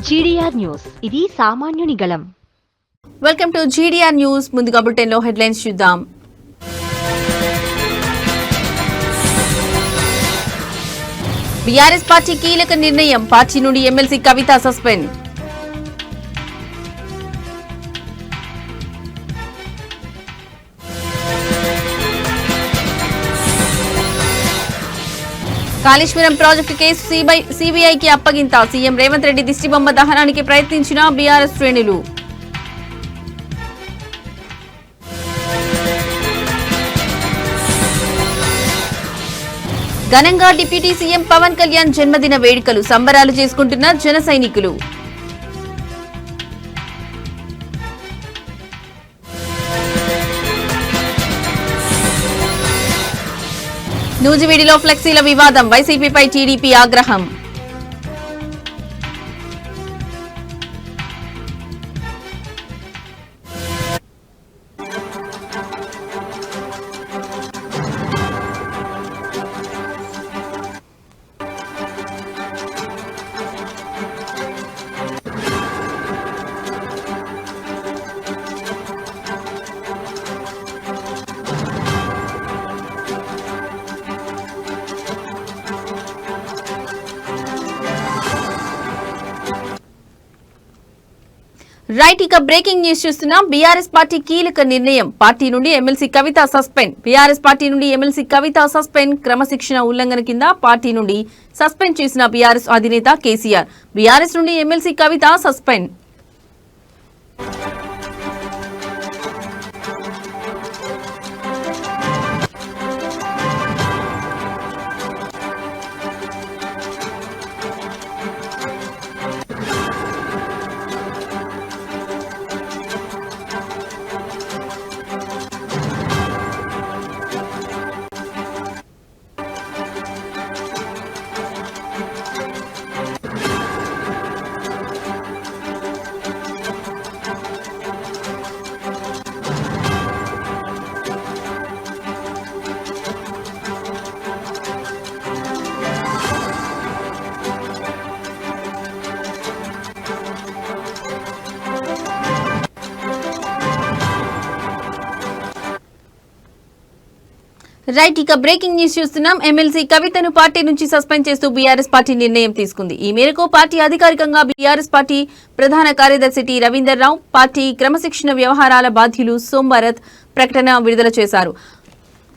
GDR news ఇది సామాన్యుని గళం. Welcome to GDR news. ముందుగా బులెటిన్లో హెడ్లైన్స్ చూద్దాం. బీఆర్ఎస్ పార్టీ కీలక నిర్ణయం, పార్టీ నుండి ఎమ్మెల్సీ కవిత సస్పెండ్. కాళేశ్వరం ప్రాజెక్టు కేసు సిబిఐకి అప్పగింత, సీఎం రేవంత్ రెడ్డి దిష్టిబొమ్మ దహనానికి ప్రయత్నించిన బీఆర్ఎస్ శ్రేణులు. ఘనంగా డిప్యూటీ సీఎం పవన్ కళ్యాణ్ జన్మదిన వేడుకలు, సంబరాలు చేసుకుంటున్న జన సైనికులు. నూజివీడిలో ఫ్లెక్సీల వివాదం, వైసీపీపై టీడీపీ ఆగ్రహం. రైట్, ఇక బ్రేకింగ్ న్యూస్ చూస్తున్నాం. బీఆర్ఎస్ పార్టీ కీలక నిర్ణయం, పార్టీ నుండి ఎమ్మెల్సీ కవిత సస్పెండ్. బీఆర్ఎస్ పార్టీ నుండి ఎమ్మెల్సీ కవిత సస్పెండ్. క్రమశిక్షణ ఉల్లంఘన కింద పార్టీ నుండి సస్పెండ్ చేసిన బీఆర్ఎస్ అధినేత కేసీఆర్. బీఆర్ఎస్ నుండి ఎమ్మెల్సీ కవిత సస్పెండ్. రైట్, ఇక బ్రేకింగ్ న్యూస్ చూస్తున్నాం. ఎమ్మెల్సీ కవితను పార్టీ నుంచి సస్పెండ్ చేస్తూ బీఆర్ఎస్ పార్టీ నిర్ణయం తీసుకుంది. ఈ మేరకు పార్టీ అధికారికంగా బీఆర్ఎస్ పార్టీ ప్రధాన కార్యదర్శి టి రవీందర్ రావు, పార్టీ క్రమశిక్షణ వ్యవహారాల బాధ్యులు సోమవారత్ ప్రకటన విడుదల చేశారు.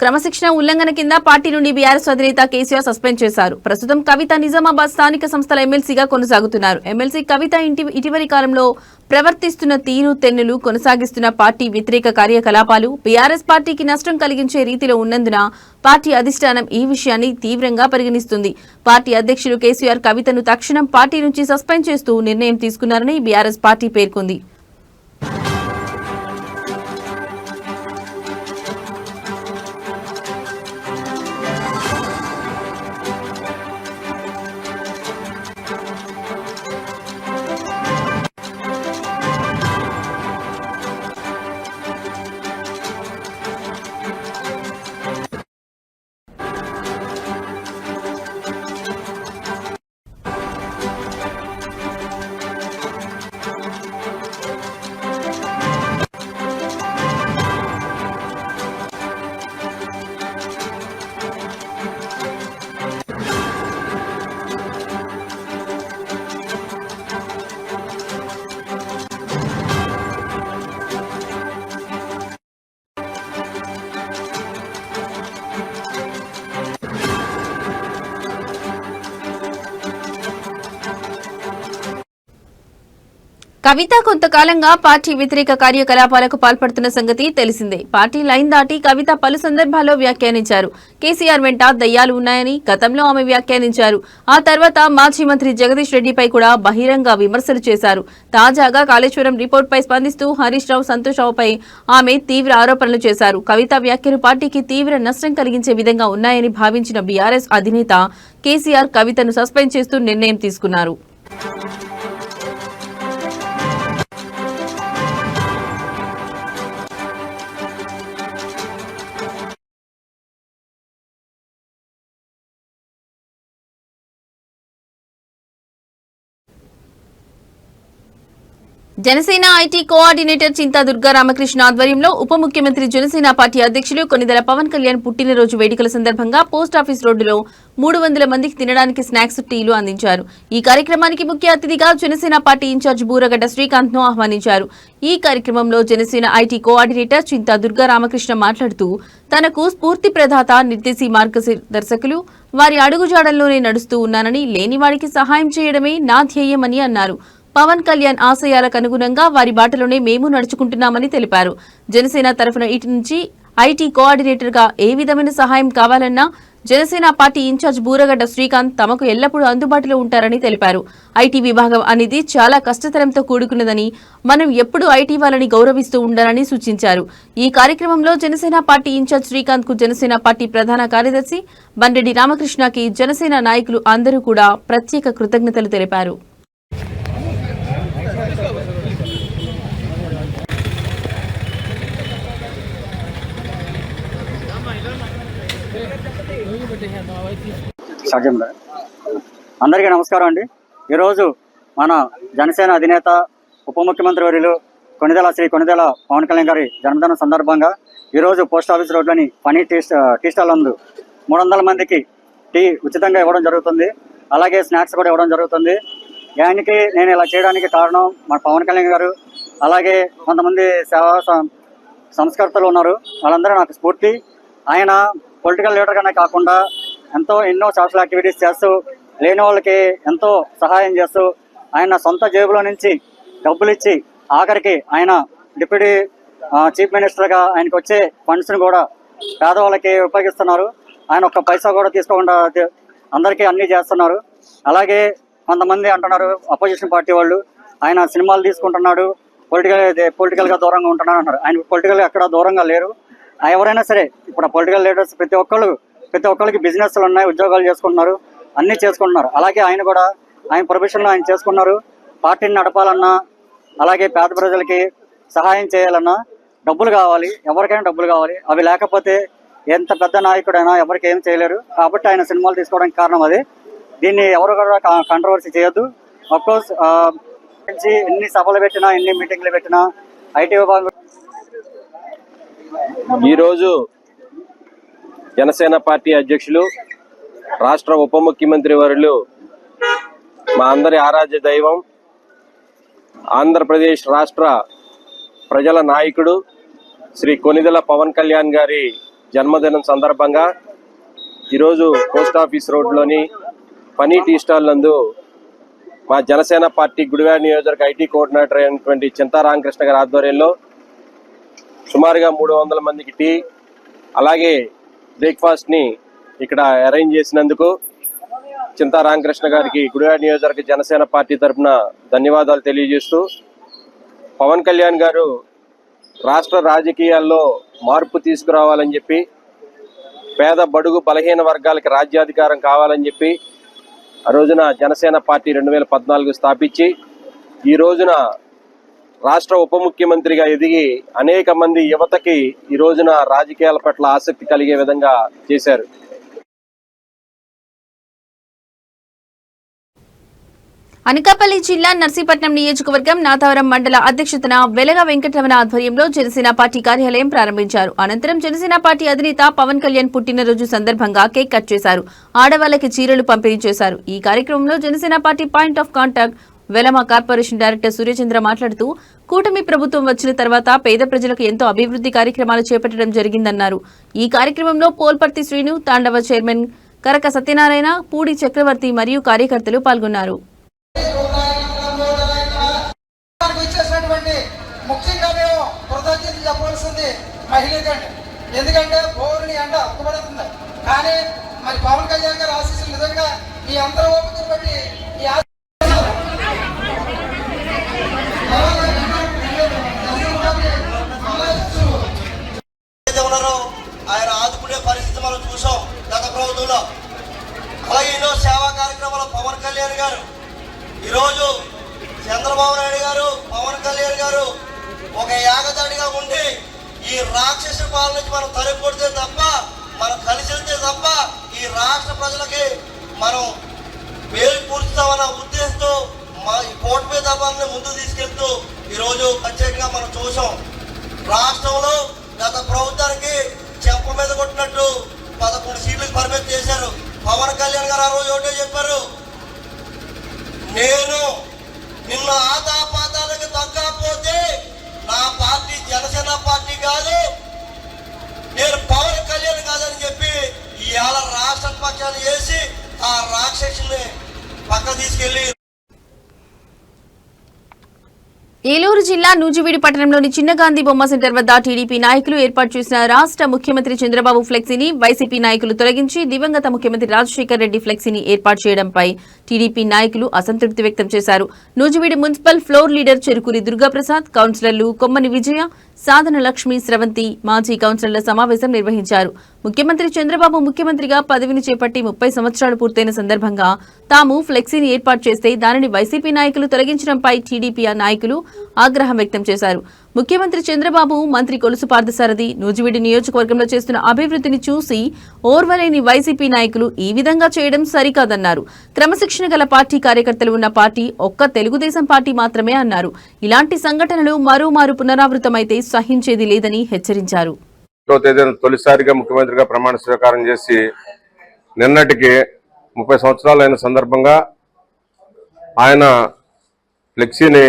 క్రమశిక్షణ ఉల్లంఘన కింద పార్టీ నుండి బీఆర్ఎస్ అధినేత కేసీఆర్ సస్పెండ్ చేశారు. ప్రస్తుతం కవిత నిజామాబాద్ స్థానిక సంస్థల ఎమ్మెల్సీగా కొనసాగుతున్నారు. ఎమ్మెల్సీ కవిత ఇటీవలి కాలంలో ప్రవర్తిస్తున్న తీరు తెన్నులు, కొనసాగిస్తున్న పార్టీ వ్యతిరేక కార్యకలాపాలు బీఆర్ఎస్ పార్టీకి నష్టం కలిగించే రీతిలో ఉన్నందున పార్టీ అధిష్టానం ఈ విషయాన్ని తీవ్రంగా పరిగణిస్తుంది. పార్టీ అధ్యక్షులు కేసీఆర్ కవితను తక్షణం పార్టీ నుంచి సస్పెండ్ చేస్తూ నిర్ణయం తీసుకున్నారని బీఆర్ఎస్ పార్టీ పేర్కొంది. కవిత కొంతకాలంగా పార్టీ వ్యతిరేక కార్యకలాపాలకు పాల్పడుతున్న సంగతి తెలిసిందే. పార్టీ లైన్ దాటి కవిత పలు సందర్భాల్లో వ్యాఖ్యానించారు. కేసీఆర్ వెంట దయ్యాలు ఉన్నాయని గతంలో ఆమె వ్యాఖ్యానించారు. ఆ తర్వాత మాజీ మంత్రి జగదీష్ రెడ్డిపై కూడా బహిరంగ విమర్శలు చేశారు. తాజాగా కాళేశ్వరం రిపోర్టుపై స్పందిస్తూ హరీష్ రావు, సంతోష్ రావుపై ఆమె తీవ్ర ఆరోపణలు చేశారు. కవిత వ్యాఖ్యలు పార్టీకి తీవ్ర నష్టం కలిగించే విధంగా ఉన్నాయని భావించిన బీఆర్ఎస్ అధినేత కేసీఆర్ కవితను సస్పెండ్ చేస్తూ నిర్ణయం తీసుకున్నారు. జనసేన ఐటీ కోఆర్డినేటర్ చింతా దుర్గా రామకృష్ణ ఆధ్వర్యంలో ఉప ముఖ్యమంత్రి జనసేన పార్టీ అధ్యక్షులు కొనిదెల పవన్ కళ్యాణ్ పుట్టినరోజు వేడుకల సందర్భంగా పోస్టాఫీస్ రోడ్డులో 300 మందికి తినడానికి స్నాక్స్ టీలు అందించారు. ఈ కార్యక్రమానికి ముఖ్య అతిథిగా జనసేన పార్టీ ఇన్ఛార్జ్ బూరగడ్డ శ్రీకాంత్ ను ఆహ్వానించారు. ఈ కార్యక్రమంలో జనసేన ఐటీ కోఆర్డినేటర్ చింతా దుర్గా రామకృష్ణ మాట్లాడుతూ తనకు స్ఫూర్తి ప్రదాత నిర్దేశీ మార్గదర్శకులు వారి అడుగుజాడల్లోనే నడుస్తూ ఉన్నానని, లేనివాడికి సహాయం చేయడమే నా ధ్యేయమని అన్నారు. పవన్ కళ్యాణ్ ఆశయాలకు అనుగుణంగా వారి బాటలోనే మేము నడుచుకుంటున్నామని తెలిపారు. జనసేన తరఫున ఇటు నుంచి ఐటీ కోఆర్డినేటర్ గా ఏ విధమైన సహాయం కావాలన్నా జనసేన పార్టీ ఇన్ఛార్జ్ బూరగడ్డ శ్రీకాంత్ తమకు ఎల్లప్పుడూ అందుబాటులో ఉంటారని తెలిపారు. ఐటీ విభాగం అనేది చాలా కష్టతరంతో కూడుకున్నదని, మనం ఎప్పుడూ ఐటీ వాళ్ళని గౌరవిస్తూ ఉండాలని సూచించారు. ఈ కార్యక్రమంలో జనసేన పార్టీ ఇన్ఛార్జ్ శ్రీకాంత్ కు జనసేన పార్టీ ప్రధాన కార్యదర్శి బండెడి రామకృష్ణకి జనసేన నాయకులు అందరూ కూడా ప్రత్యేక కృతజ్ఞతలు తెలిపారు. అందరికీ నమస్కారం అండి. ఈరోజు మన జనసేన అధినేత ఉప ముఖ్యమంత్రి వర్యులు శ్రీ కొనిదెల పవన్ కళ్యాణ్ గారి జన్మదినం సందర్భంగా ఈరోజు పోస్ట్ ఆఫీస్ రోడ్లోని పని టీ స్టాల్ నందు 300 మందికి టీ ఉచితంగా ఇవ్వడం జరుగుతుంది. అలాగే స్నాక్స్ కూడా ఇవ్వడం జరుగుతుంది. దానికి నేను ఇలా చేయడానికి కారణం మన పవన్ కళ్యాణ్ గారు, అలాగే కొంతమంది సేవా సంస్కర్తలు ఉన్నారు. వాళ్ళందరూ నాకు స్ఫూర్తి. ఆయన పొలిటికల్ లీడర్గానే కాకుండా ఎన్నో సోషల్ యాక్టివిటీస్ చేస్తూ లేని వాళ్ళకి ఎంతో సహాయం చేస్తూ ఆయన సొంత జేబులో నుంచి డబ్బులు ఇచ్చి ఆఖరికి ఆయన డిప్యూటీ చీఫ్ మినిస్టర్గా ఆయనకు వచ్చే ఫండ్స్ని కూడా పేదవాళ్ళకి ఉపయోగిస్తున్నారు. ఆయన ఒక్క పైసా కూడా తీసుకోకుండా అందరికీ అన్నీ చేస్తున్నారు. అలాగే కొంతమంది అంటున్నారు అపోజిషన్ పార్టీ వాళ్ళు, ఆయన సినిమాలు తీసుకుంటున్నాడు, పొలిటికల్గా దూరంగా ఉంటున్నాడు అన్నారు. ఆయన పొలిటికల్గా ఎక్కడ దూరంగా లేరు. ఎవరైనా సరే ఇప్పుడు పొలిటికల్ లీడర్స్ ప్రతి ఒక్కరికి బిజినెస్లు ఉన్నాయి, ఉద్యోగాలు చేసుకుంటున్నారు, అన్నీ చేసుకుంటున్నారు. అలాగే ఆయన కూడా ఆయన ప్రొఫెషన్లో ఆయన చేసుకున్నారు. పార్టీని నడపాలన్నా, అలాగే పేద ప్రజలకి సహాయం చేయాలన్నా డబ్బులు కావాలి, ఎవరికైనా డబ్బులు కావాలి. అవి లేకపోతే ఎంత పెద్ద నాయకుడైనా ఎవరికి ఏం చేయలేరు. కాబట్టి ఆయన సినిమాలు తీసుకోవడానికి కారణం అది. దీన్ని ఎవరు కూడా కాంట్రవర్సీ చేయొద్దు. అఫ్కోర్స్ ఎన్ని సభలు పెట్టినా, ఎన్ని మీటింగ్లు పెట్టినా ఐటీ విభాగం ఈరోజు జనసేన పార్టీ అధ్యక్షులు, రాష్ట్ర ఉప ముఖ్యమంత్రి వర్యులు, మా అందరి ఆరాధ్య దైవం, ఆంధ్రప్రదేశ్ రాష్ట్ర ప్రజల నాయకుడు శ్రీ కొనిదెల పవన్ కళ్యాణ్ గారి జన్మదినం సందర్భంగా ఈరోజు పోస్ట్ ఆఫీస్ రోడ్లోని పని టీ స్టాల్ నందు మా జనసేన పార్టీ గుడివాడ నియోజకవర్గ ఐటీ కోఆర్డినేటర్ అయినటువంటి చింతా రామకృష్ణ గారి ఆధ్వర్యంలో సుమారుగా 300 మందికి టీ, అలాగే బ్రేక్ఫాస్ట్ని ఇక్కడ అరేంజ్ చేసినందుకు చింతా రామకృష్ణ గారికి గుడివాడ నియోజకవర్గ జనసేన పార్టీ తరఫున ధన్యవాదాలు తెలియజేస్తూ, పవన్ కళ్యాణ్ గారు రాష్ట్ర రాజకీయాల్లో మార్పు తీసుకురావాలని చెప్పి, పేద బడుగు బలహీన వర్గాలకి రాజ్యాధికారం కావాలని చెప్పి ఆ రోజున జనసేన పార్టీ 2014 స్థాపించి ఈ రోజున రాష్ట్ర ఉప ముఖ్యమంత్రిగా ఎదిగి అనేక మంది యువతకి ఈ రోజున రాజకీయాల పట్ల ఆసక్తి కలిగే విధంగా చేశారు. అనకాపల్లి జిల్లా నర్సీపట్నం నియోజకవర్గం నాథవరం మండల అధ్యక్షతన వెలగ వెంకటరమణ ఆధ్వర్యంలో జనసేన పార్టీ కార్యాలయం ప్రారంభించారు. అనంతరం జనసేన పార్టీ అధినేత పవన్ కళ్యాణ్ పుట్టినరోజు సందర్భంగా కేక్ కట్ చేశారు. ఆడవాళ్లకి చీరలు పంపిణీ చేశారు. ఈ కార్యక్రమంలో Janasena party point of contact Velama corporation director Suryachandra మాట్లాడుతూ, కూటమి ప్రభుత్వం వచ్చిన తర్వాత పేద ప్రజలకు ఎంతో అభివృద్ధి కార్యక్రమాలు చేపట్టడం జరిగిందన్నారు. ఈ కార్యక్రమంలో పోల్పర్తి శ్రీను, తాండవ చైర్మన్ కరక సత్యనారాయణ, పూడి చక్రవర్తి మరియు కార్యకర్తలు పాల్గొన్నారు. ఎందుకంటే బోరుని ఎండ అక్కుపడుతుంది. కానీ మరి పవన్ కళ్యాణ్ గారు ఆశీస్సులు నిజంగా ఈ అందరూ ఓపికను బట్టి ఉన్నారో ఆయన ఆదుకునే పరిస్థితి మనం చూసాం గత ప్రభుత్వంలో. అలాగే ఎన్నో సేవా కార్యక్రమాలు పవన్ కళ్యాణ్ గారు, ఈరోజు చంద్రబాబు నాయుడు గారు, పవన్ కళ్యాణ్ గారు ఒక యాగదాడిగా ఉండి ఈ రాక్షస పాలన నుంచి మనం తరిపొడితే తప్ప, మనం కలిసి వెళ్తే తప్ప ఈ రాష్ట్ర ప్రజలకి మనం మేలు పూర్చుతామన్న ఉద్దేశంతో ఈ కోర్టు మీద విధానాన్ని ముందుకు తీసుకెళ్తూ ఈరోజు ప్రత్యేకంగా మనం చూసాం. రాష్ట్రంలో గత ప్రభుత్వానికి చెంప మీద కొట్టినట్టు 11 సీట్లకు పరిమితి చేశారు. పవన్ కళ్యాణ్ గారు ఆ రోజు ఒకటే చెప్పారు, నేను నిన్న ఆదాపాతాలకు తగ్గకపోతే నా పార్టీ జనసేన పార్టీ కాదు, నేను పవన్ కళ్యాణ్ కాదని చెప్పి ఇవాళ రాష్ట్ర పక్షాలు చేసి ఆ రాక్షసుని పక్క తీసుకెళ్లి ఏలూరు జిల్లా నూజివీడు పట్టణంలోని చిన్న గాంధీ బొమ్మ సెంటర్ వద్ద టీడీపీ నాయకులు ఏర్పాటు చేసిన రాష్ట్ర ముఖ్యమంత్రి చంద్రబాబు ఫ్లెక్సీని వైసీపీ నాయకులు తొలగించి దివంగత ముఖ్యమంత్రి రాజశేఖర్ రెడ్డి ఫ్లెక్సీని ఏర్పాటు చేయడంపై టీడీపీ నాయకులు అసంతృప్తి వ్యక్తం చేశారు. Nuzvid municipal floor leader Cherukuri Durgaprasad, కౌన్సిలర్లు కొమ్మని విజయ, సాధన లక్ష్మి, స్రవంతి, మాజీ కౌన్సిలర్ల సమావేశం నిర్వహించారు. ముఖ్యమంత్రి చంద్రబాబు ముఖ్యమంత్రిగా పదవిని చేపట్టి 30 సంవత్సరాలు పూర్తయిన సందర్భంగా తాము ఫ్లెక్సీని ఏర్పాటు చేస్తే దానిని వైసీపీ నాయకులు తొలగించడంపై టీడీపీ నాయకులు ఆగ్రహం వ్యక్తం చేశారు. ముఖ్యమంత్రి చంద్రబాబు, మంత్రి కొలుసు పార్థసారథి నూజివీడు నియోజకవర్గంలో చేస్తున్న అభివృద్ధిని చూసి ఓర్వలేని వైసీపీ నాయకులు ఈ విధంగా చేయడం సరికాదన్నారు. క్రమశిక్షణ గల పార్టీ కార్యకర్తలు ఉన్న పార్టీ ఒక్క తెలుగుదేశం పార్టీ మాత్రమే అన్నారు. ఇలాంటి సంఘటనలు మరోమారు పునరావృతమైతే సహించేది లేదని హెచ్చరించారు. తొలిసారిగా ముఖ్యమంత్రిగా ప్రమాణ స్వీకారం చేసి నిన్నటికి 30 సంవత్సరాలు అయిన సందర్భంగా ఆయన ఫ్లెక్సీని,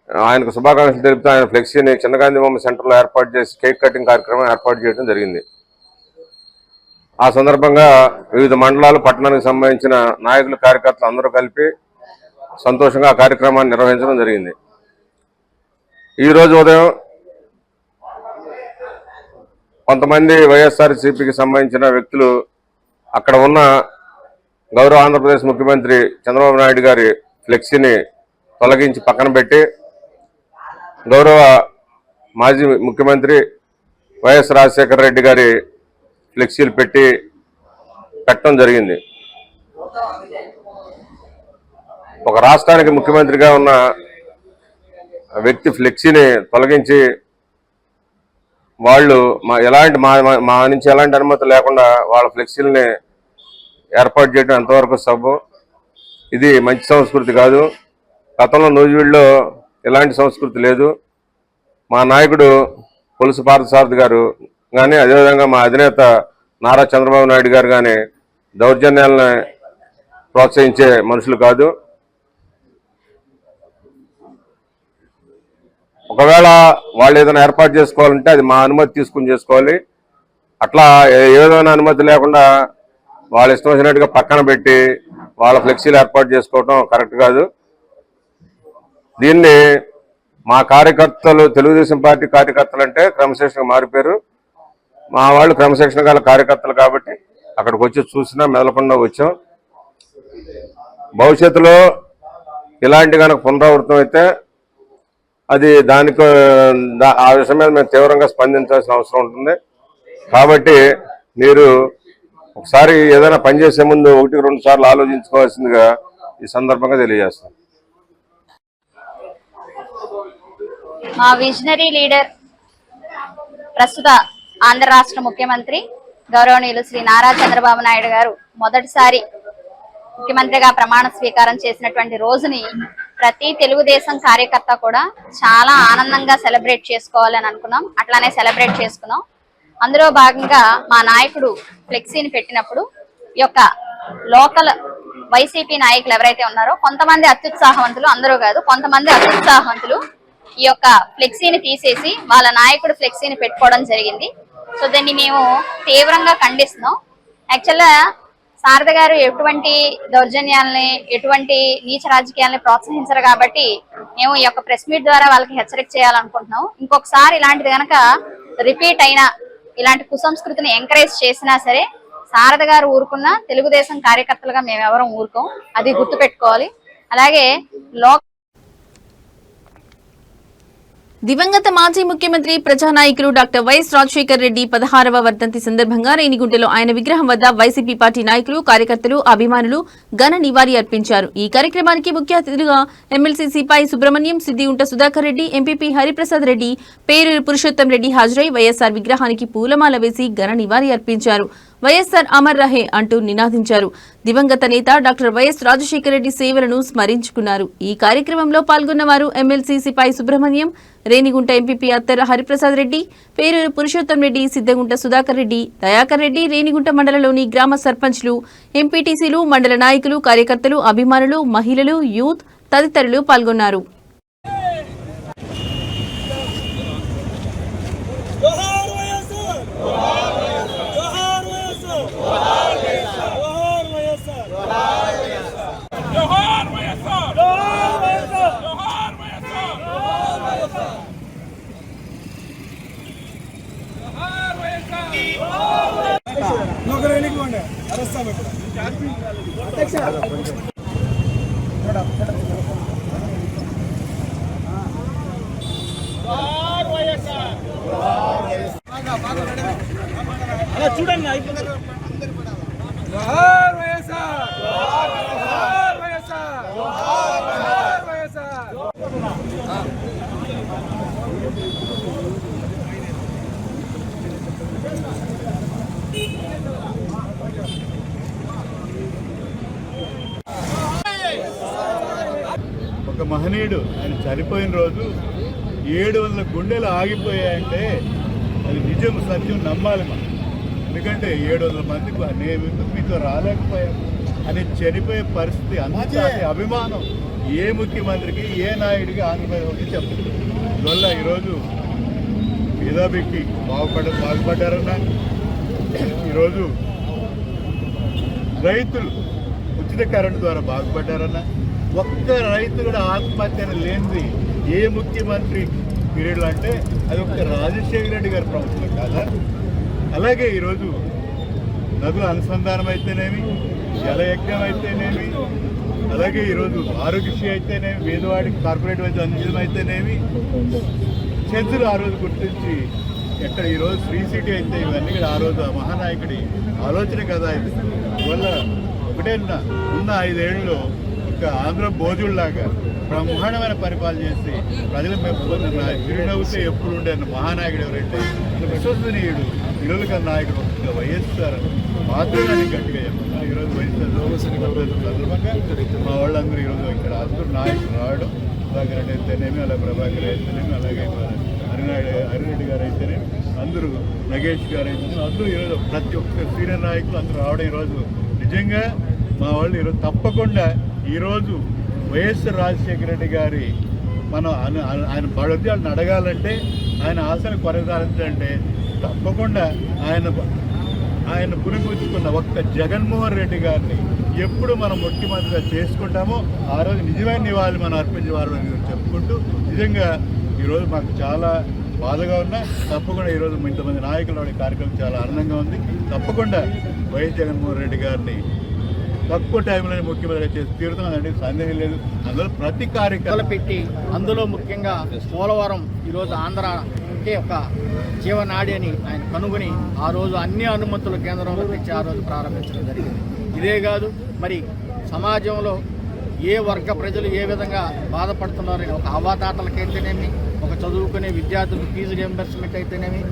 ఆయనకు శుభాకాంక్షలు తెలుపుతూ ఆయన ఫ్లెక్సీని చిన్నగాంధీ బొమ్మ సెంటర్లో ఏర్పాటు చేసి కేక్ కటింగ్ కార్యక్రమం ఏర్పాటు చేయడం జరిగింది. ఆ సందర్భంగా వివిధ మండలాలు, పట్టణానికి సంబంధించిన నాయకులు, కార్యకర్తలు అందరూ కలిపి సంతోషంగా ఆ కార్యక్రమాన్ని నిర్వహించడం జరిగింది. ఈరోజు ఉదయం కొంతమంది వైఎస్ఆర్సీపీకి సంబంధించిన వ్యక్తులు అక్కడ ఉన్న గౌరవ ఆంధ్రప్రదేశ్ ముఖ్యమంత్రి చంద్రబాబు నాయుడు గారి ఫ్లెక్సీని తొలగించి పక్కన పెట్టి గౌరవ మాజీ ముఖ్యమంత్రి వైఎస్ రాజశేఖర రెడ్డి గారి ఫ్లెక్సీలు పెట్టడం జరిగింది. ఒక రాష్ట్రానికి ముఖ్యమంత్రిగా ఉన్న వ్యక్తి ఫ్లెక్సీని తొలగించి వాళ్ళు మా నుంచి ఎలాంటి అనుమతి లేకుండా వాళ్ళ ఫ్లెక్సీలని ఏర్పాటు చేయడం ఎంతవరకు సబబు? ఇది మంచి సంస్కృతి కాదు. గతంలో నూజివీడులో ఎలాంటి సంస్కృతి లేదు. మా నాయకుడు కొలుసు పార్థసారథి గారు కానీ, అదేవిధంగా మా అధినేత నారా చంద్రబాబు నాయుడు గారు కానీ దౌర్జన్యాలను ప్రోత్సహించే మనుషులు కాదు. ఒకవేళ వాళ్ళు ఏదైనా ఏర్పాటు చేసుకోవాలంటే అది మా అనుమతి తీసుకుని చేసుకోవాలి. అట్లా ఏ విధమైన అనుమతి లేకుండా వాళ్ళు ఇష్టం వచ్చినట్టుగా పక్కన పెట్టి వాళ్ళ ఫ్లెక్సీలు ఏర్పాటు చేసుకోవడం కరెక్ట్ కాదు. దీన్ని మా కార్యకర్తలు, తెలుగుదేశం పార్టీ కార్యకర్తలు అంటే క్రమశిక్షణగా మారిపోయారు. మా వాళ్ళు క్రమశిక్షణ గల కార్యకర్తలు కాబట్టి అక్కడికి వచ్చి చూసినా మెదలకుండా వచ్చాం. భవిష్యత్తులో ఇలాంటి కనుక పునరావృతం అయితే అది ఆ విషయం మీద మేము తీవ్రంగా స్పందించాల్సిన అవసరం ఉంటుంది. కాబట్టి మీరు ఒకసారి ఏదైనా పనిచేసే ముందు 1-2 సార్లు ఆలోచించుకోవాల్సిందిగా ఈ సందర్భంగా తెలియజేస్తాను. మా విజనరీ లీడర్, ప్రస్తుత ఆంధ్ర రాష్ట్ర ముఖ్యమంత్రి గౌరవనీయులు శ్రీ నారా చంద్రబాబు నాయుడు గారు మొదటిసారి ముఖ్యమంత్రిగా ప్రమాణ స్వీకారం చేసినటువంటి రోజుని ప్రతి తెలుగుదేశం కార్యకర్త కూడా చాలా ఆనందంగా సెలబ్రేట్ చేసుకోవాలని అనుకున్నాం. అట్లానే సెలబ్రేట్ చేసుకున్నాం. అందులో భాగంగా మా నాయకుడు ఫ్లెక్సీని పెట్టినప్పుడు ఈ యొక్క లోకల్ వైసీపీ నాయకులు ఎవరైతే ఉన్నారో కొంతమంది అత్యుత్సాహవంతులు, అందరూ కాదు కొంతమంది అత్యుత్సాహవంతులు ఈ యొక్క ఫ్లెక్సీని తీసేసి వాళ్ళ నాయకుడు ఫ్లెక్సీని పెట్టుకోవడం జరిగింది. సో దీన్ని మేము తీవ్రంగా ఖండిస్తున్నాం. యాక్చువల్గా శారద గారు ఎటువంటి దౌర్జన్యాలని, ఎటువంటి నీచ రాజకీయాలని ప్రోత్సహించరు కాబట్టి మేము ఈ యొక్క ప్రెస్ మీట్ ద్వారా వాళ్ళకి హెచ్చరిక చేయాలనుకుంటున్నాం. ఇంకొకసారి ఇలాంటిది కనుక రిపీట్ అయినా, ఇలాంటి కుసంస్కృతిని ఎంకరేజ్ చేసినా సరే శారద గారు ఊరుకున్నా తెలుగుదేశం కార్యకర్తలుగా మేము ఎవరం ఊరుకోం, అది గుర్తుపెట్టుకోవాలి. అలాగే దివంగత మాజీ ముఖ్యమంత్రి ప్రజానాయకులు డాక్టర్ వైఎస్ రాజశేఖర్ రెడ్డి 16వ వర్ధంతి సందర్భంగా రేణిగుంటలో ఆయన విగ్రహం వద్ద వైసీపీ పార్టీ నాయకులు, కార్యకర్తలు, అభిమానులు ఘన నివాళి అర్పించారు. ఈ కార్యక్రమానికి ముఖ్య అతిథులుగా ఎమ్మెల్సీ సిపాయి సుబ్రహ్మణ్యం, సిద్దిగుంట సుధాకర్ రెడ్డి, ఎంపీపీ హరిప్రసాద్ రెడ్డి, పేరూరు పురుషోత్తం రెడ్డి హాజరై వైఎస్ఆర్ విగ్రహానికి పూలమాల వేసి ఘన నివాళి అర్పించారు. వైఎస్ఆర్ అమర్ రహే అంటూ నినాదించారు. దివంగత నేత డాక్టర్ వైఎస్ రాజశేఖర రెడ్డి సేవలను స్మరించుకున్నారు. ఈ కార్యక్రమంలో పాల్గొన్న వారు ఎమ్మెల్సీ సిపాయి సుబ్రహ్మణ్యం, రేణిగుంట ఎంపీపీ అత్తెర హరిప్రసాద్ రెడ్డి, పేరూరు పురుషోత్తం రెడ్డి, సిద్దగుంట సుధాకర్ రెడ్డి, దయాకర్ రెడ్డి, రేణిగుంట మండలంలోని గ్రామ సర్పంచ్లు, ఎంపీటీసీలు, మండల నాయకులు, కార్యకర్తలు, అభిమానులు, మహిళలు, యూత్ తదితరులు పాల్గొన్నారు. చూడండి ఒక మహనీయుడు ఆయన చనిపోయిన రోజు 700 గుండెలు ఆగిపోయాయంటే అది నిజం, సత్యం నమ్మాలి మనం. ఎందుకంటే 700 మందికి నేను ఎందుకు మీతో రాలేకపోయాను అని చనిపోయే పరిస్థితి, అంత అభిమానం ఏ ముఖ్యమంత్రికి ఏ నాయుడికి ఆంధ్రప్రదేశ్ చెప్తుంది. అందువల్ల ఈరోజు పేదబిక్కి బాగుపడ్డారన్నా, ఈరోజు రైతులు ఉచిత కరెంటు ద్వారా బాగుపడ్డారన్నా, ఒక్క రైతు కూడా ఆత్మహత్య లేనిది ఏ ముఖ్యమంత్రి పీరియడ్లో అంటే అది ఒక్క రాజశేఖర రెడ్డి గారి ప్రభుత్వం కాదా. అలాగే ఈరోజు నదుల అనుసంధానం అయితేనేమి, జలయజ్ఞం అయితేనేమి, అలాగే ఈరోజు ఆరోగ్యశ్రీ అయితేనేమి, పేదవాడికి కార్పొరేట్ వైద్యం అందించడం అయితేనేమి, చెంచులు ఆ రోజు గుర్తించి ఎక్కడ ఈరోజు ఫ్రీ సిటీ అయితే ఇవన్నీ కూడా ఆ రోజు ఆ మహానాయకుడి ఆలోచన కదా. ఇది అందువల్ల ఒకటే ఉన్న 5 ఏళ్ళలో ఒక ఆంధ్ర భోజుల్లాగా బ్రహ్మాండమైన పరిపాలన చేసి ప్రజల మెప్పుకున్న చిరునవ్వుతే ఎప్పుడు ఉండే మహానాయకుడు ఎవరంటే విశ్వసనీయుడు, విలువల నాయకుడు ఒక వైఎస్ఆర్ మాతృగాన్ని గట్టిగా చెప్తున్నా. ఈరోజు వైఎస్ఆర్ సందర్భంగా మా వాళ్ళందరూ ఈరోజు ఇక్కడ అందరూ నాయకులు రావడం, సుధాకర్ రెడ్డి అయితేనేమి, అలా ప్రభాకర్ అయితేనేమి, అలాగే హరిరెడ్డి గారు అయితేనేమి, అందరూ నగేష్ గారు అయితేనేమి, అందరూ ఈరోజు ప్రతి ఒక్క సీనియర్ నాయకులు అందరూ రావడం ఈరోజు నిజంగా మా వాళ్ళు ఈరోజు తప్పకుండా ఈరోజు వైఎస్ఆర్ రాజశేఖర రెడ్డి గారి మనం ఆయన బడుద్యాలను అడగాలంటే, ఆయన ఆశను కొనసాగించాలంటే తప్పకుండా ఆయన పురిపుచ్చుకున్న ఒక్క జగన్మోహన్ రెడ్డి గారిని ఎప్పుడు మనం ముఖ్యమంత్రిగా చేసుకుంటామో ఆ రోజు నిజమైన నివాళి మనం అర్పించేవారు చెప్పుకుంటూ, నిజంగా ఈరోజు మాకు చాలా బాధగా ఉన్నా తప్పకుండా ఈరోజు ఇంతమంది నాయకులు కార్యక్రమం చాలా ఆనందంగా ఉంది. తప్పకుండా వైఎస్ జగన్మోహన్ రెడ్డి గారిని తక్కువ టైంలోనే ముఖ్యమంత్రిగా చేసి తీరుతుందండి, సందేహం లేదు. అందులో ప్రతి కార్యక్రమం పెట్టి అందులో ముఖ్యంగా పోలవరం ఈరోజు ఆంధ్రకే ఒక జీవనాడి అని ఆయన కనుగొని ఆ రోజు అన్ని అనుమతులు కేంద్రంలో తెచ్చి ఆ రోజు ప్రారంభించడం జరిగింది. ఇదే కాదు, మరి సమాజంలో ఏ వర్గ ప్రజలు ఏ విధంగా బాధపడుతున్నారని ఒక అవాతాటలకైతేనేమి, ఒక చదువుకునే విద్యార్థులకు ఫీజు రియంబర్స్మెంట్ అయితేనేమి.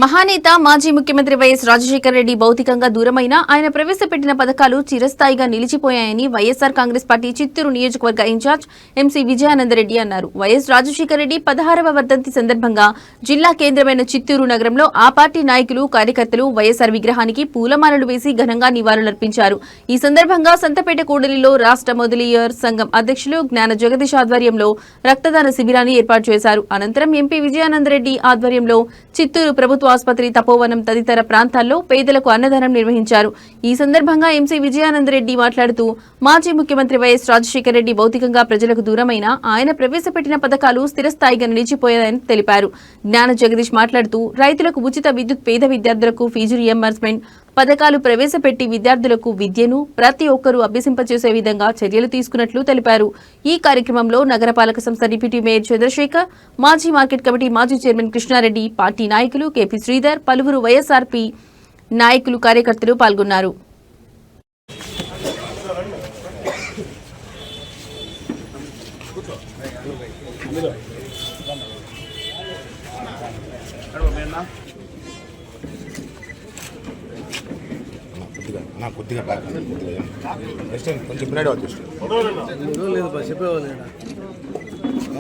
మహానేత మాజీ ముఖ్యమంత్రి వైఎస్ రాజశేఖర రెడ్డి భౌతికంగా దూరమైన ఆయన ప్రవేశపెట్టిన పథకాలు చిరస్థాయిగా నిలిచిపోయాయని వైఎస్ఆర్ కాంగ్రెస్ పార్టీ చిత్తూరు నియోజకవర్గ ఇన్ఛార్జ్ ఎంసీ విజయానందరెడ్డి అన్నారు. వైఎస్ రాజశేఖర రెడ్డి 16వ వర్ధంతి సందర్భంగా జిల్లా కేంద్రమైన చిత్తూరు నగరంలో ఆ పార్టీ నాయకులు, కార్యకర్తలు వైఎస్ఆర్ విగ్రహానికి పూలమాలలు వేసి ఘనంగా నివాళులర్పించారు. ఈ సందర్భంగా సంతపేట కూడలిలో రాష్ట్ర మొదలియర్ సంఘం అధ్యక్షులు జ్ఞాన జగదీష్ ఆధ్వర్యంలో రక్తదాన శిబిరాన్ని ఏర్పాటు చేశారు. అనంతరం ఎంపీ విజయానందరెడ్డి ఆధ్వర్యంలో చిత్తూరు ప్రభుత్వ ఆసుపత్రి, తపోవనం తదితర ప్రాంతాల్లో పేదలకు అన్నదానం నిర్వహించారు. ఈ సందర్భంగా ఎంసీ విజయానందరెడ్డి మాట్లాడుతూ మాజీ ముఖ్యమంత్రి వైఎస్ రాజశేఖర రెడ్డి భౌతికంగా ప్రజలకు దూరమైన ఆయన ప్రవేశపెట్టిన పథకాలు స్థిరస్థాయిగా నిలిచిపోయాయని తెలిపారు. జ్ఞాన జగదీష్ మాట్లాడుతూ రైతులకు ఉచిత విద్యుత్, పేద విద్యార్థులకు ఫీజు రియంబర్స్మెంట్ పథకాలు ప్రవేశపెట్టి విద్యార్థులకు విద్యను ప్రతి ఒక్కరూ అభ్యసింపచేసే విధంగా చర్యలు తీసుకున్నట్లు తెలిపారు. ఈ కార్యక్రమంలో నగరపాలక సంస్థ డిప్యూటీ మేయర్ చంద్రశేఖర్, మాజీ మార్కెట్ కమిటీ మాజీ చైర్మన్ కృష్ణారెడ్డి, పార్టీ నాయకులు కేపీ శ్రీధర్, పలువురు వైఎస్ఆర్పీ నాయకులు, కార్యకర్తలు పాల్గొన్నారు. నాకు కొద్దిగా బ్యాక్ నెక్స్ట్ టైం కొంచెం బ్రైడ్ వచ్చేసి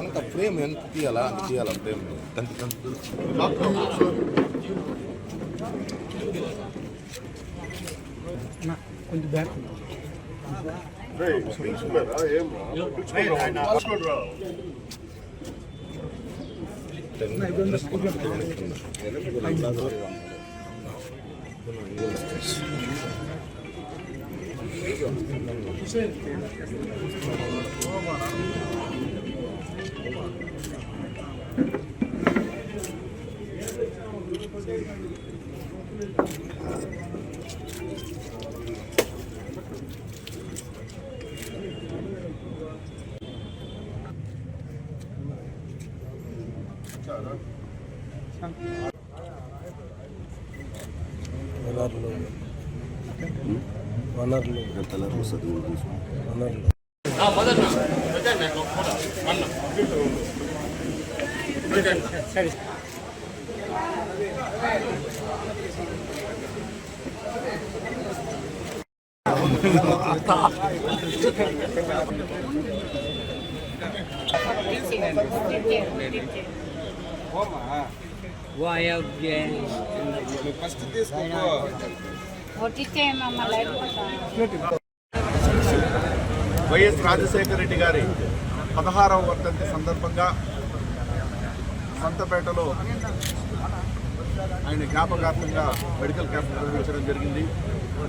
ఎంత ఫ్రేమ్ ఎంత తీయాలా అంత తీయాలా ఫ్రేమ్ కొంచెం బ్యాక్ వైఎస్ రాజశేఖర రెడ్డి గారి 16వ వర్ధంతి సందర్భంగా సంతపేటలో ఆయన జ్ఞాపకార్థంగా మెడికల్ క్యాంప్ నిర్వహించడం జరిగింది.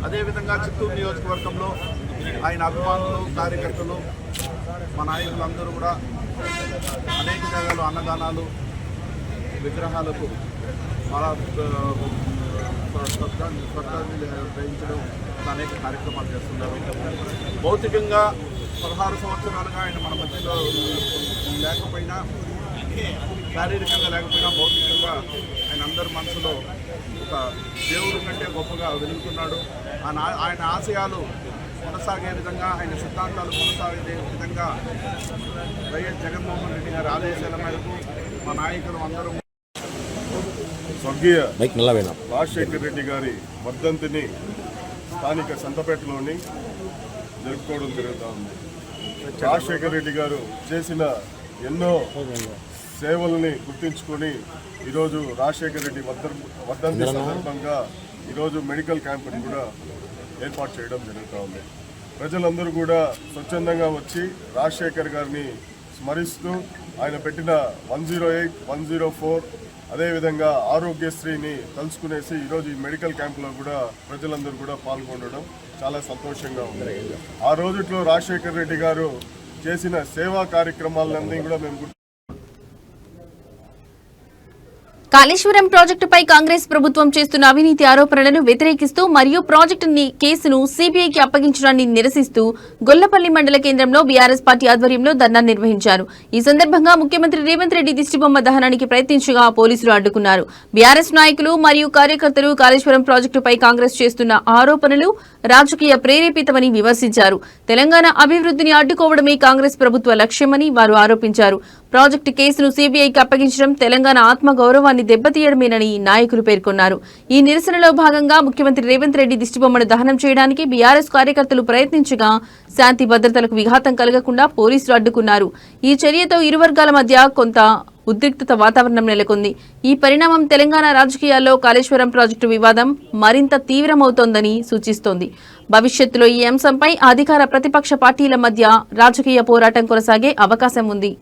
అదేవిధంగా చిత్తూరు నియోజకవర్గంలో ఆయన అభిమానులు, కార్యకర్తలు, మా నాయకులందరూ కూడా అనేక జాగాలు అన్నదానాలు, విగ్రహాలకు శ్రద్ధాంజలి గ్రహించడం, అనేక కార్యక్రమాలు చేస్తున్నారు. భౌతికంగా 16 సంవత్సరాలుగా ఆయన మన మధ్యలో లేకపోయినా, శారీరకంగా లేకపోయినా భౌతికంగా ఆయన అందరి మనసులో ఒక దేవుడి కంటే గొప్పగా వెలుగుతున్నాడు. ఆయన ఆశయాలు కొనసాగే విధంగా, ఆయన సిద్ధాంతాలు కొనసాగే విధంగా వైఎస్ జగన్మోహన్ రెడ్డి గారి ఆదేశాల మేరకు మా నాయకులు అందరూ స్వర్గీయ రాజశేఖర రెడ్డి గారి వర్ధంతిని స్థానిక సంతపేటలోని జరుపుకోవడం జరుగుతూ ఉంది. రాజశేఖర రెడ్డి గారు చేసిన ఎన్నో సేవల్ని గుర్తించుకొని ఈరోజు రాజశేఖర రెడ్డి వర్ధంతి సందర్భంగా ఈరోజు మెడికల్ క్యాంపుని కూడా ఏర్పాటు చేయడం జరుగుతూ ఉంది. ప్రజలందరూ కూడా స్వచ్ఛందంగా వచ్చి రాజశేఖర్ గారిని స్మరిస్తూ ఆయన పెట్టిన 108, 104 అదేవిధంగా ఆరోగ్యశ్రీని తలుచుకునేసి ఈరోజు ఈ మెడికల్ క్యాంపులో కూడా ప్రజలందరూ కూడా పాల్గొనడం చాలా సంతోషంగా ఉంది. ఆ రోజుట్లో రాజశేఖర్ రెడ్డి గారు చేసిన సేవా కార్యక్రమాలన్నీ కూడా మేము కాళేశ్వరం ప్రాజెక్టుపై కాంగ్రెస్ ప్రభుత్వం చేస్తున్న అవినీతి ఆరోపణలను వ్యతిరేకిస్తూ మరియు ప్రాజెక్టు కేసును సీబీఐకి అప్పగించడాన్ని నిరసిస్తూ గొల్లపల్లి మండల కేంద్రంలో బీఆర్ఎస్ పార్టీ ఆధ్వర్యంలో ధర్నా నిర్వహించారు. ఈ సందర్భంగా ముఖ్యమంత్రి రేవంత్ రెడ్డి దిష్టిబొమ్మ దహనానికి ప్రయత్నించగా పోలీసులు అడ్డుకున్నారు. బీఆర్ఎస్ నాయకులు మరియు కార్యకర్తలు కాళేశ్వరం ప్రాజెక్టుపై కాంగ్రెస్ చేస్తున్న ఆరోపణలు రాజకీయ ప్రేరేపితమని విమర్శించారు. తెలంగాణ అభివృద్ధిని అడ్డుకోవడమే కాంగ్రెస్ ప్రభుత్వ లక్ష్యమని వారు ఆరోపించారు. ప్రాజెక్టు కేసును సీబీఐకి అప్పగించడం తెలంగాణ ఆత్మగౌరవాన్ని దెబ్బతీయడమేనని నాయకులు పేర్కొన్నారు. ఈ నిరసనలో భాగంగా ముఖ్యమంత్రి రేవంత్ రెడ్డి దిష్టిబొమ్మను దహనం చేయడానికి బీఆర్ఎస్ కార్యకర్తలు ప్రయత్నించగా శాంతి భద్రతలకు విఘాతం కలగకుండా పోలీసులు అడ్డుకున్నారు. ఈ చర్యతో ఇరు వర్గాల మధ్య కొంత ఉద్రిక్తత వాతావరణం నెలకొంది. ఈ పరిణామం తెలంగాణ రాజకీయాల్లో కాళేశ్వరం ప్రాజెక్టు వివాదం మరింత తీవ్రమవుతోందని సూచిస్తోంది. భవిష్యత్తులో ఈ అంశంపై అధికార ప్రతిపక్ష పార్టీల మధ్య రాజకీయ పోరాటం కొనసాగే అవకాశం ఉంది.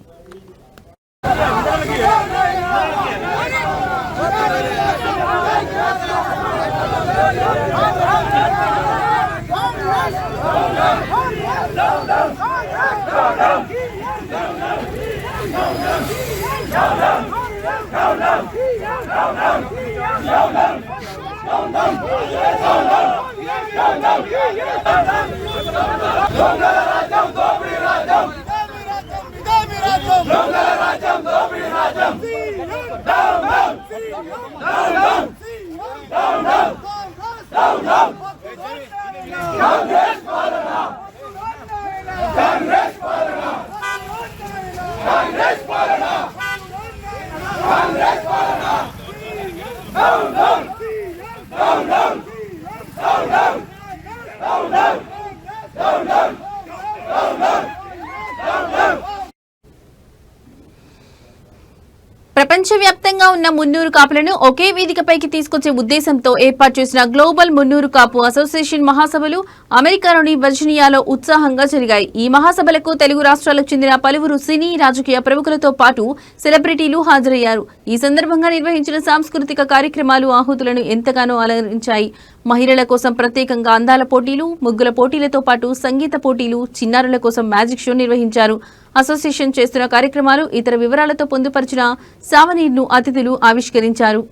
ప్రపంచవ్యాప్తంగా ఉన్న మున్నూరు కాపులను ఒకే వేదికపైకి తీసుకొచ్చే ఉద్దేశంతో ఏర్పాటు చేసిన గ్లోబల్ మున్నూరు కాపు అసోసియేషన్ మహాసభలు అమెరికాలోని వర్జీనియాలో ఉత్సాహంగా జరిగాయి. ఈ మహాసభలకు తెలుగు రాష్ట్రాలకు చెందిన పలువురు సినీ రాజకీయ ప్రముఖులతో పాటు సెలబ్రిటీలు హాజరయ్యారు. ఈ సందర్భంగా నిర్వహించిన సాంస్కృతిక కార్యక్రమాలు ఆహుతులను ఎంతగానో అలరించాయి. మహిళల కోసం ప్రత్యేకంగా అందాల పోటీలు, ముగ్గుల పోటీలతో పాటు సంగీత పోటీలు, చిన్నారుల కోసం మ్యాజిక్ షో నిర్వహించారు. అసోసియేషన్ చేస్తున్న కార్యక్రమాలు, ఇతర వివరాలతో పొందుపరిచిన సావనీర్ను అతిథులు ఆవిష్కరించారు.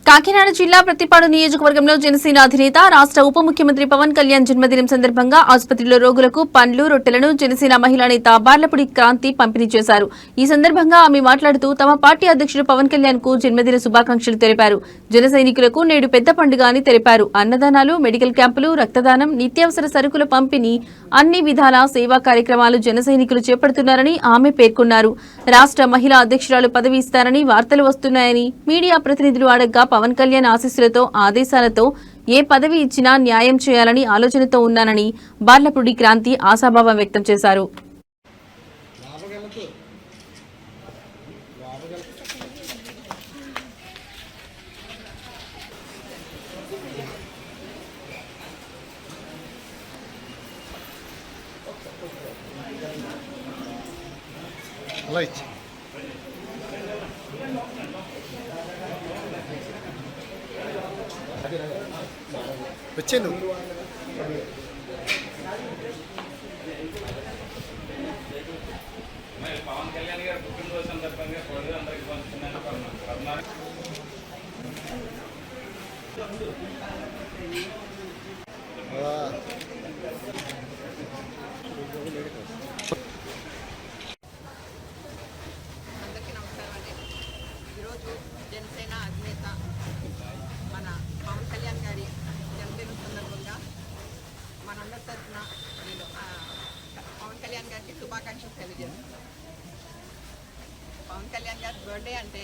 కాకినాడ జిల్లా ప్రతిపాడు నియోజకవర్గంలో జనసేన అధినేత రాష్ట్ర ఉప ముఖ్యమంత్రి పవన్ కళ్యాణ్ జన్మదినం సందర్భంగా ఆసుపత్రిలో రోగులకు పండ్లు, రొట్టెలను జనసేన మహిళా నేత బార్లపూడి క్రాంతి పంపిణీ చేశారు. ఈ సందర్భంగా ఆమె మాట్లాడుతూ తమ పార్టీ అధ్యక్షుడు పవన్ కళ్యాణ్ కు జన్మదిన శుభాకాంక్షలు తెలిపారు. జన సైనికులకు నేడు పెద్ద పండుగ అని తెలిపారు. అన్నదానాలు, మెడికల్ క్యాంపులు, రక్తదానం, నిత్యావసర సరుకుల పంపిణీ, అన్ని విధాల సేవా కార్యక్రమాలు జన సైనికులు చేపడుతున్నారని ఆమె పేర్కొన్నారు. రాష్ట్ర మహిళా అధ్యక్షురాలు పదవి ఇస్తారని వార్తలు వస్తున్నాయని మీడియా ప్రతినిధులు అడగ్గా పవన్ కళ్యాణ్ ఆశీస్సులతో, ఆదేశాలతో ఏ పదవి ఇచ్చినా న్యాయం చేయాలని ఆలోచనతో ఉన్నానని బార్లపూడి క్రాంతి ఆశాభావం వ్యక్తం చేశారు. వచ్చాను పవన్ కళ్యాణ్ గారు పుట్టినరోజు సందర్భంగా అందరికీ పంచుతున్నాను. అందరికీ నమస్కారం అండి. ఈరోజు జనసేన అధినేత మన పవన్ కళ్యాణ్ గారి జన్మదినం సందర్భంగా మనందరి తరఫున నేను పవన్ కళ్యాణ్ గారికి శుభాకాంక్షలు తెలియజేస్తున్నాను. పవన్ కళ్యాణ్ గారి బర్త్డే అంటే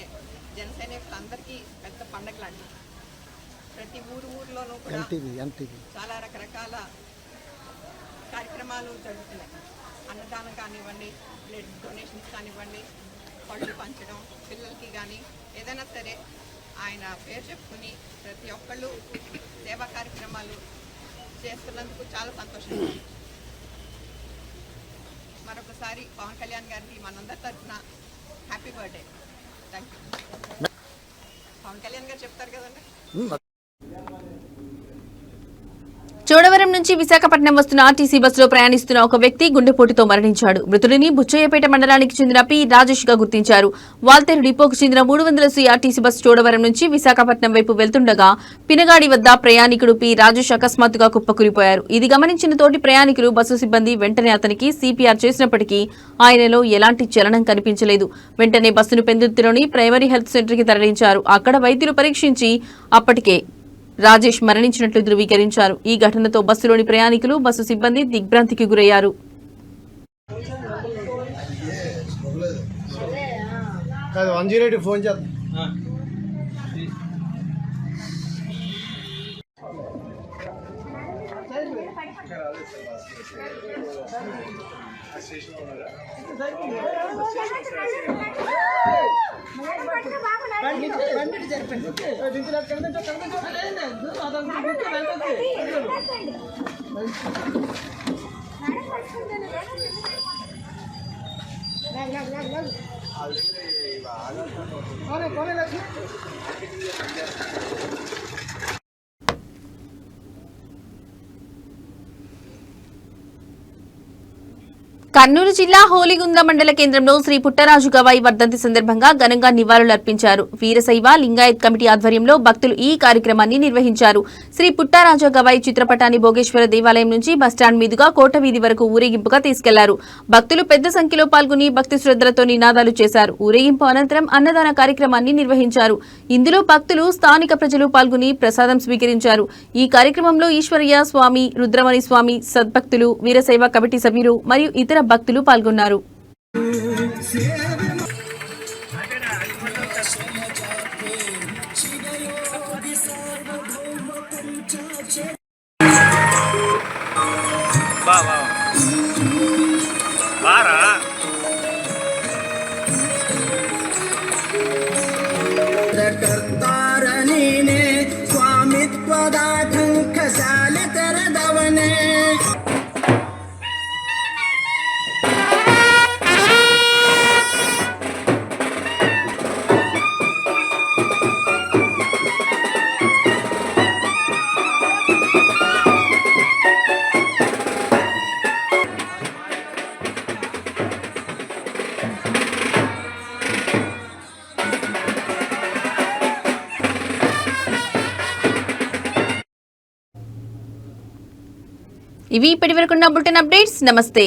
జనసైనికులందరికీ పెద్ద పండగ లాంటిది. ప్రతి ఊర్లోనూ కూడా చాలా రకరకాల కార్యక్రమాలు జరుగుతున్నాయి. అన్నదానం కానివ్వండి, బ్లడ్ డొనేషన్స్ కానివ్వండి, పళ్ళు పంచడం, పిల్లలకి కానీ ఏదైనా సరే ఆయన పేరు చెప్పుకుని ప్రతి ఒక్కళ్ళు సేవా కార్యక్రమాలు చేస్తున్నందుకు చాలా సంతోషంగా ఉంది. మరొకసారి పవన్ కళ్యాణ్ గారికి మనందరి తరఫున happy birthday. Thank you. Pawan Kalyan గారు చెప్తారు కదండి. చోడవరం నుంచి విశాఖపట్నం వస్తున్న ఆర్టీసీ బస్సులో ప్రయాణిస్తున్న ఒక వ్యక్తి గుండెపోటుతో మరణించాడు. మృతుడిని బుచ్చయ్యపేట మండలానికి చెందిన పి రాజేష్ గా గుర్తించారు. వాల్తేరు డిపోకు చెందిన 300 ఆర్టీసీ బస్సు చోడవరం నుంచి విశాఖపట్నం వైపు వెళ్తుండగా పినగాడి వద్ద ప్రయాణికుడు పి రాజేష్ అకస్మాత్తుగా కుప్పకూలిపోయారు. ఇది గమనించిన తోటి ప్రయాణికులు, బస్సు సిబ్బంది వెంటనే అతనికి సిపిఆర్ చేసినప్పటికీ ఆయనలో ఎలాంటి చలనం కనిపించలేదు. వెంటనే బస్సును పెందుర్తిలోని ప్రైమరీ హెల్త్ సెంటర్ కి తరలించారు. అక్కడ వైద్యులు పరీక్షించి అప్పటికే రాజేష్ మరణించినట్లు ధృవీకరించారు. ఈ ఘటనతో బస్సులోని ప్రయాణికులు, బస్సు సిబ్బంది దిగ్భ్రాంతికి గురయ్యారు. కర్నూలు జిల్లా హోలిగుంద మండల కేంద్రంలో శ్రీ పుట్టరాజు గవాయి వర్ధంతి సందర్భంగా ఘనంగా నివాళులర్పించారు. వీరశైవ లింగాయత్ కమిటీ ఆధ్వర్యంలో భక్తులు ఈ కార్యక్రమాన్ని నిర్వహించారు. శ్రీ పుట్టరాజు గవాయి చిత్రపటాన్ని భోగేశ్వర దేవాలయం నుంచి బస్టాండ్ మీదుగా కోట వీధి వరకు ఊరేగింపుగా తీసుకెళ్లారు. భక్తులు పెద్ద సంఖ్యలో పాల్గొని భక్తి శ్రద్ధలతో నినాదాలు చేశారు. ఊరేగింపు అనంతరం అన్నదాన కార్యక్రమాన్ని నిర్వహించారు. ఇందులో భక్తులు, స్థానిక ప్రజలు పాల్గొని ప్రసాదం స్వీకరించారు. ఈ కార్యక్రమంలో ఈశ్వరయ్య స్వామి, రుద్రమణి స్వామి, సద్భక్తులు, వీరశైవ కమిటీ సభ్యులు మరియు ఇతర భక్తులు పాల్గొన్నారు. ఇవి ఇప్పటివరకున్న బులెటిన్ అప్డేట్స్. నమస్తే.